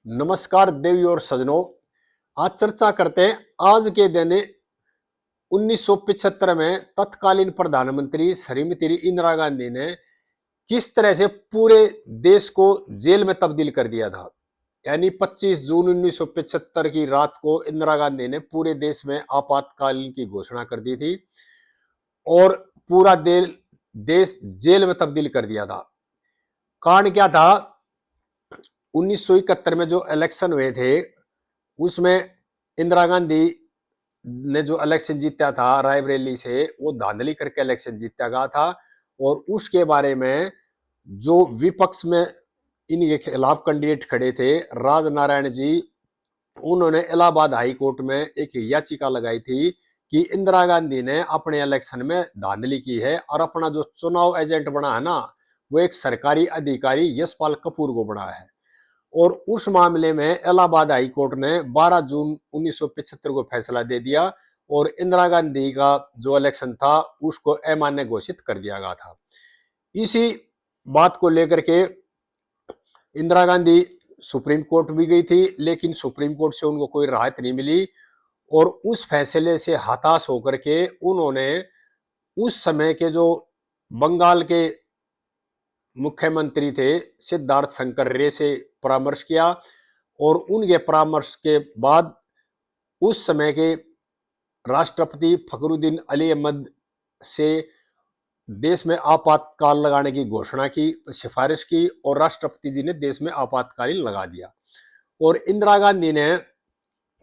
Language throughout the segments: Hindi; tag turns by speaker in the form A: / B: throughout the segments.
A: नमस्कार देवी और सजनों। आज चर्चा करते हैं आज के दिन 1975 में तत्कालीन प्रधानमंत्री श्रीमती इंदिरा गांधी ने किस तरह से पूरे देश को जेल में तब्दील कर दिया था। यानी 25 जून 1975 की रात को इंदिरा गांधी ने पूरे देश में आपातकालीन की घोषणा कर दी थी और पूरा देश जेल में तब्दील कर दिया था। कारण क्या था? 1971 में जो इलेक्शन हुए थे उसमें इंदिरा गांधी ने जो इलेक्शन जीता था रायबरेली से, वो धांधली करके इलेक्शन जीता गया था। और उसके बारे में जो विपक्ष में इनके खिलाफ कैंडिडेट खड़े थे राज नारायण जी, उन्होंने इलाहाबाद हाई कोर्ट में एक याचिका लगाई थी कि इंदिरा गांधी ने अपने इलेक्शन में धांधली की है और अपना जो चुनाव एजेंट बना है ना, वो एक सरकारी अधिकारी यशपाल कपूर को बना है। और उस मामले में इलाहाबाद हाई कोर्ट ने 12 जून 1975 को फैसला दे दिया और इंदिरा गांधी का जो इलेक्शन था उसको अमान्य घोषित कर दिया गया था। इसी बात को लेकर के इंदिरा गांधी सुप्रीम कोर्ट भी गई थी, लेकिन सुप्रीम कोर्ट से उनको कोई राहत नहीं मिली और उस फैसले से हताश होकर के उन्होंने उस समय के जो बंगाल के मुख्यमंत्री थे सिद्धार्थ शंकर रे से परामर्श किया और उनके परामर्श के बाद उस समय के राष्ट्रपति फखरुद्दीन अली अहमद से देश में आपातकाल लगाने की घोषणा की, सिफारिश की और राष्ट्रपति जी ने देश में आपातकालीन लगा दिया। और इंदिरा गांधी ने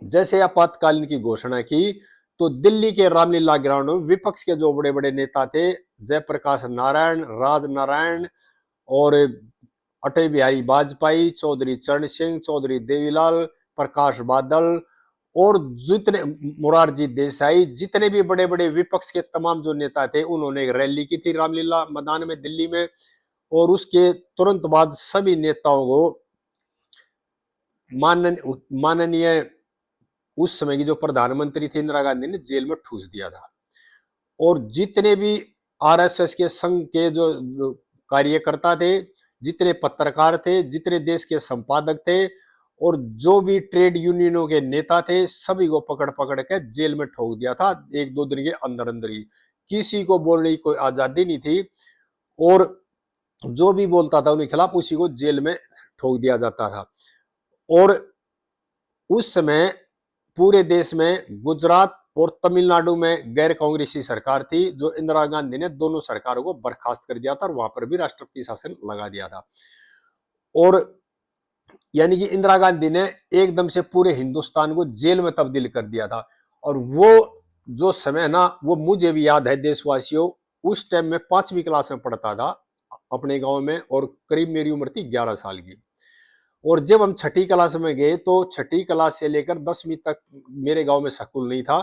A: जैसे आपातकालीन की घोषणा की तो दिल्ली के रामलीला ग्राउंड में विपक्ष के जो बड़े बड़े नेता थे जयप्रकाश नारायण, राज नारायण और अटल बिहारी वाजपेयी, चौधरी चरण सिंह, चौधरी देवीलाल, प्रकाश बादल और जितने मोरारजी देसाई, जितने भी बड़े बड़े विपक्ष के तमाम जो नेता थे, उन्होंने एक रैली की थी रामलीला मैदान में दिल्ली में। और उसके तुरंत बाद सभी नेताओं को माननीय उस समय की जो प्रधानमंत्री थी इंदिरा गांधी ने जेल में ठूस दिया था। और जितने भी आरएसएस के संघ के जो कार्यकर्ता थे, जितने पत्रकार थे, जितने देश के संपादक थे और जो भी ट्रेड यूनियनों के नेता थे, सभी को पकड़ पकड़ के जेल में ठोक दिया था एक दो दिन के अंदर अंदर ही। किसी को बोलने की कोई आजादी नहीं थी और जो भी बोलता था उनके खिलाफ उसी को जेल में ठोक दिया जाता था। और उस समय पूरे देश में गुजरात और तमिलनाडु में गैर कांग्रेसी सरकार थी, जो इंदिरा गांधी ने दोनों सरकारों को बर्खास्त कर दिया था और वहां पर भी राष्ट्रपति शासन लगा दिया था। और यानी कि इंदिरा गांधी ने एकदम से पूरे हिंदुस्तान को जेल में तब्दील कर दिया था। और वो जो समय ना, वो मुझे भी याद है देशवासियों, उस टाइम में 5वीं क्लास में पढ़ता था अपने गांव में और करीब मेरी उम्र थी 11 साल की। और जब हम छठी क्लास में गए तो छठी क्लास से लेकर 10वीं तक मेरे गांव में स्कूल नहीं था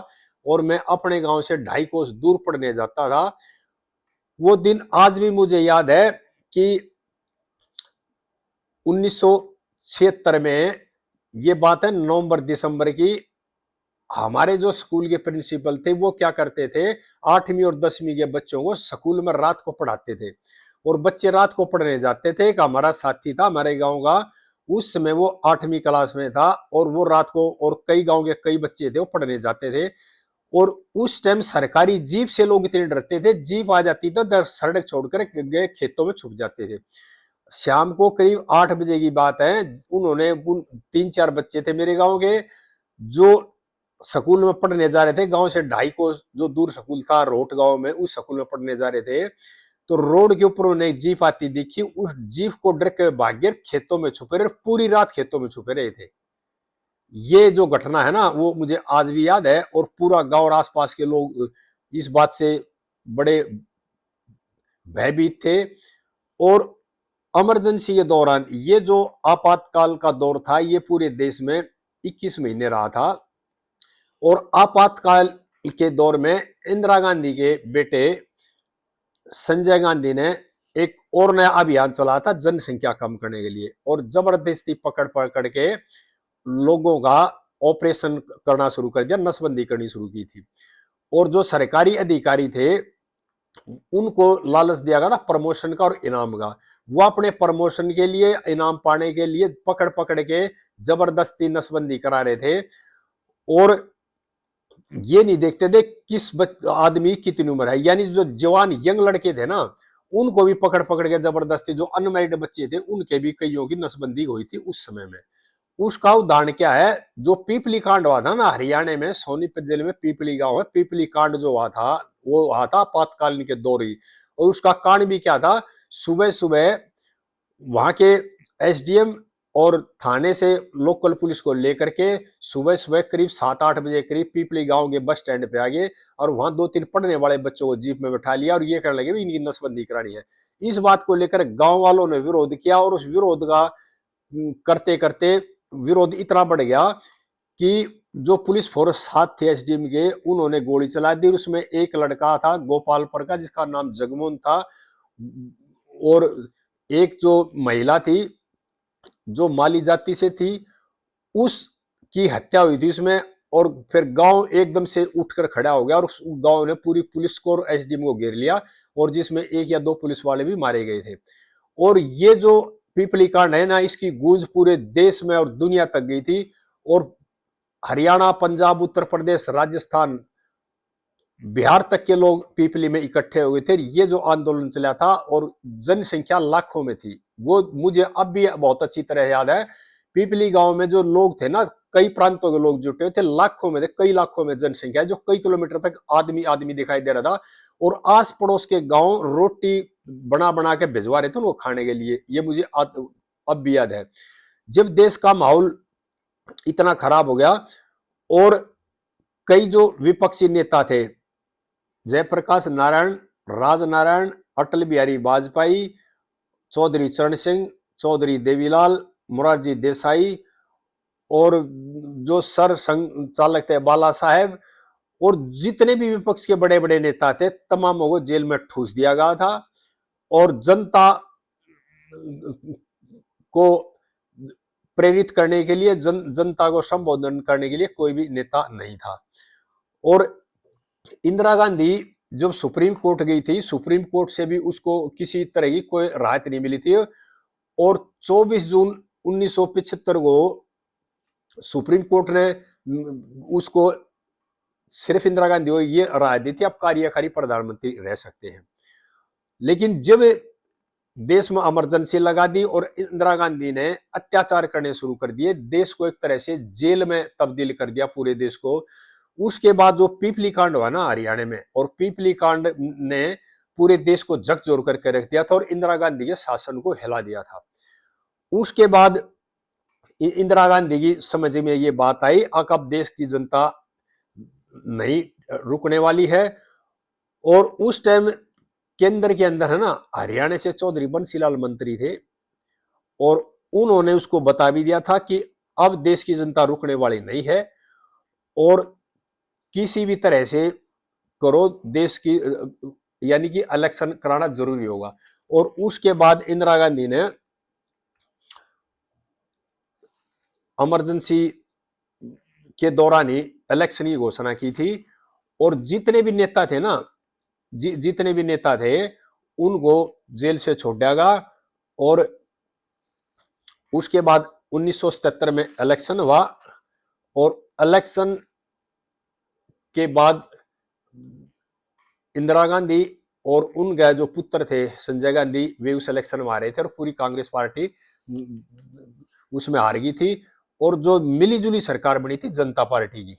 A: और मैं अपने गांव से 2.5 कोस दूर पढ़ने जाता था। वो दिन आज भी मुझे याद है कि 1976 में ये बात है नवंबर दिसंबर की। हमारे जो स्कूल के प्रिंसिपल थे वो क्या करते थे, 8वीं और 10वीं के बच्चों को स्कूल में रात को पढ़ाते थे और बच्चे रात को पढ़ने जाते थे। एक हमारा साथी था हमारे गांव का, उस समय वो 8वीं क्लास में था और वो रात को, और कई गांव के कई बच्चे थे वो पढ़ने जाते थे। और उस टाइम सरकारी जीप से लोग इतने डरते थे, जीप आ जाती तो सड़क छोड़कर गए खेतों में छुप जाते थे। शाम को करीब 8 बजे की बात है, उन्होंने 3-4 बच्चे थे मेरे गांव के जो स्कूल में पढ़ने जा रहे थे। गांव से 2.5 को जो दूर स्कूल था रोट गांव में, उस स्कूल में पढ़ने जा रहे थे तो रोड के ऊपर उन्हें एक जीप आती दिखी। उस जीप को डर के भाग गए, खेतों में छुपे रहे, पूरी रात खेतों में छुपे रहे थे। ये जो घटना है ना वो मुझे आज भी याद है और पूरा गांव और आसपास के लोग इस बात से बड़े भयभीत थे। और इमरजेंसी के दौरान ये जो आपातकाल का दौर था ये पूरे देश में 21 महीने रहा था। और आपातकाल के दौर में इंदिरा गांधी के बेटे संजय गांधी ने एक और नया अभियान चलाया था जनसंख्या कम करने के लिए, और जबरदस्ती पकड़ पकड़ के लोगों का ऑपरेशन करना शुरू कर दिया, नसबंदी करनी शुरू की थी। और जो सरकारी अधिकारी थे उनको लालच दिया गया था प्रमोशन का और इनाम का। वो अपने प्रमोशन के लिए, इनाम पाने के लिए पकड़ पकड़ के जबरदस्ती नसबंदी करा रहे थे। और ये नहीं देखते थे किस आदमी कितनी उम्र है, यानी जो जवान यंग लड़के थे ना, उनको भी पकड़ पकड़ के जबरदस्ती, जो अनमैरिड बच्चे थे उनके भी कईयों की नसबंदी हुई थी उस समय में। उसका उदाहरण क्या है, जो पीपली कांड हुआ था ना हरियाणा में, सोनीपत जिले में पीपली गांव है, पीपली कांड जो हुआ था वो हुआ था आपातकालीन के दौर ही। और उसका कांड भी क्या था, सुबह सुबह वहां के एसडीएम और थाने से लोकल पुलिस को लेकर के सुबह सुबह करीब 7-8 बजे करीब पीपली गांव के बस स्टैंड पे आ गए, और वहां 2-3 पढ़ने वाले बच्चों को जीप में बैठा लिया और ये कहने लगे इनकी नसबंदी करानी है। इस बात को लेकर गांव वालों ने विरोध किया, और उस विरोध का करते करते विरोध इतना बढ़ गया कि जो पुलिस फोर्स साथ थे एसडीएम के, उन्होंने गोली चला दी। उसमें एक लड़का था गोपालपुर का जिसका नाम जगमोहन था, और एक जो महिला थी जो माली जाति से थी, उसकी हत्या हुई थी उसमें। और फिर गांव एकदम से उठकर खड़ा हो गया, और गांव ने पूरी पुलिस को और एसडीएम को घेर लिया, और जिसमें 1 या 2 पुलिस वाले भी मारे गए थे। और ये जो पीपली कांड है ना, इसकी गूंज पूरे देश में और दुनिया तक गई थी। और हरियाणा, पंजाब, उत्तर प्रदेश, राजस्थान, बिहार तक के लोग पीपली में इकट्ठे हुए थे। ये जो आंदोलन चला था और जनसंख्या लाखों में थी, वो मुझे अब भी बहुत अच्छी तरह याद है। पीपली गांव में जो लोग थे ना, कई प्रांतों के लोग जुटे हुए थे, लाखों में थे, कई लाखों में जनसंख्या, जो कई किलोमीटर तक आदमी आदमी दिखाई दे रहा था। और आस पड़ोस के गांव रोटी बना बना के भिजवा रहे थे उनको खाने के लिए। ये मुझे अब भी याद है। जब देश का माहौल इतना खराब हो गया, और कई जो विपक्षी नेता थे, जयप्रकाश नारायण, राजनारायण, अटल बिहारी वाजपेयी, चौधरी चरण सिंह, चौधरी देवीलाल, मोरारजी देसाई, और जो सर संचालक थे बाला साहेब, और जितने भी विपक्ष के बड़े बड़े नेता थे, तमामों को जेल में ठूस दिया गया था। और जनता को प्रेरित करने के लिए, जनता को संबोधन करने के लिए कोई भी नेता नहीं था। और इंदिरा गांधी जब सुप्रीम कोर्ट गई थी, सुप्रीम कोर्ट से भी उसको किसी तरह की कोई राहत नहीं मिली थी। और 24 जून 1975 को सुप्रीम कोर्ट ने उसको, सिर्फ इंदिरा गांधी को ये राय दी थी आप कार्यकारी प्रधानमंत्री रह सकते हैं। लेकिन जब देश में इमरजेंसी लगा दी और इंदिरा गांधी ने अत्याचार करने शुरू कर दिए, देश को एक तरह से जेल में तब्दील कर दिया पूरे देश को। उसके बाद जो पीपली कांड हुआ ना हरियाणा में, और पीपली कांड ने पूरे देश को झकझोर करके रख दिया था और इंदिरा गांधी के शासन को हिला दिया था। उसके बाद इंदिरा गांधी की समझ में ये बात आई, अब देश की जनता नहीं रुकने वाली है। और उस टाइम केंद्र के अंदर है ना, हरियाणा से चौधरी बंसीलाल मंत्री थे, और उन्होंने उसको बता भी दिया था कि अब देश की जनता रुकने वाली नहीं है, और किसी भी तरह से करो देश की, यानी कि इलेक्शन कराना जरूरी होगा। और उसके बाद इंदिरा गांधी ने इमरजेंसी के दौरान ही इलेक्शन की घोषणा की थी। और जितने भी नेता थे ना, जितने भी नेता थे उनको जेल से छोड़ दिया गया। और उसके बाद 1977 में इलेक्शन हुआ, और इलेक्शन के बाद इंदिरा गांधी और उनके जो पुत्र थे संजय गांधी, वे उस इलेक्शन में हारे थे, और पूरी कांग्रेस पार्टी उसमें हार गई थी। और जो मिलीजुली सरकार बनी थी जनता पार्टी की।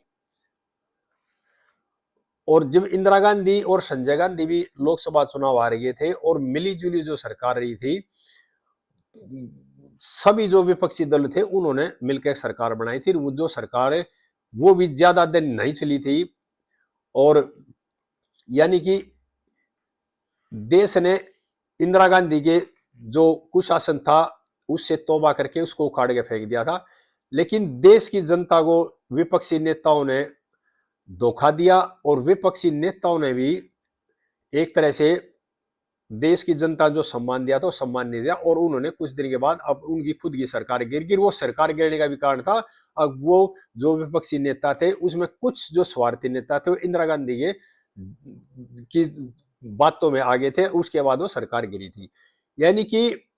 A: और जब इंदिरा गांधी और संजय गांधी भी लोकसभा चुनाव हार गए थे, और मिलीजुली जो सरकार रही थी, सभी जो विपक्षी दल थे उन्होंने मिलकर सरकार बनाई थी। वो जो सरकार है वो भी ज्यादा दिन नहीं चली थी, और यानी कि देश ने इंदिरा गांधी के जो कुशासन था उससे तौबा करके उसको उखाड़ के फेंक दिया था। लेकिन देश की जनता को विपक्षी नेताओं ने धोखा दिया, और विपक्षी नेताओं ने भी एक तरह से देश की जनता जो सम्मान दिया था वो सम्मान नहीं दिया। और उन्होंने कुछ दिन के बाद अब उनकी खुद की सरकार गिर गई। वो सरकार गिरने का भी कारण था, अब वो जो विपक्षी नेता थे उसमें कुछ जो स्वार्थी नेता थे वो इंदिरा गांधी के की बातों में आगे थे, उसके बाद वो सरकार गिरी थी। यानी कि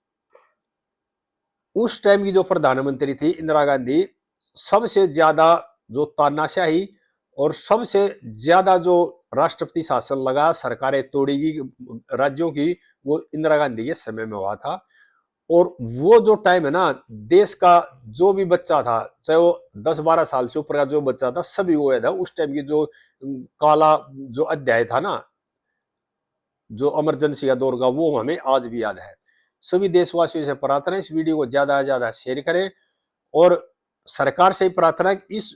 A: उस टाइम की जो प्रधानमंत्री थी इंदिरा गांधी, सबसे ज्यादा जो तानाशाही और सबसे ज्यादा जो राष्ट्रपति शासन लगा, सरकारें तोड़ेगी राज्यों की, वो इंदिरा गांधी के समय में हुआ था। और वो जो टाइम है ना, देश का जो भी बच्चा था, चाहे वो 10-12 साल से ऊपर का जो बच्चा था, सभी वो था उस टाइम की जो काला जो अध्याय था ना, जो इमरजेंसी का दौर का, वो हमें आज भी याद है। सभी देशवासियों से प्रार्थना है इस वीडियो को ज्यादा से ज्यादा शेयर करें, और सरकार से ही प्रार्थना है कि इस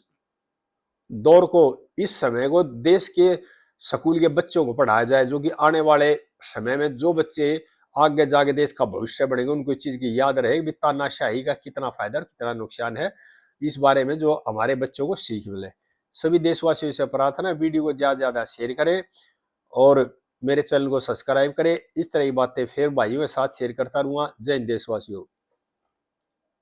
A: दौर को, इस समय को देश के स्कूल के बच्चों को पढ़ाया जाए, जो कि आने वाले समय में जो बच्चे आगे जाके देश का भविष्य बढ़ेंगे, उनको इस चीज की याद रहे कि तानाशाही का कितना फायदा और कितना नुकसान है, इस बारे में जो हमारे बच्चों को सीख मिले। सभी देशवासियों से प्रार्थना है वीडियो को ज्यादा से ज्यादा शेयर करें और मेरे चैनल को सब्सक्राइब करें। इस तरह की बातें फिर भाइयों के साथ शेयर करता रहूंगा। जय हिंद देशवासियों।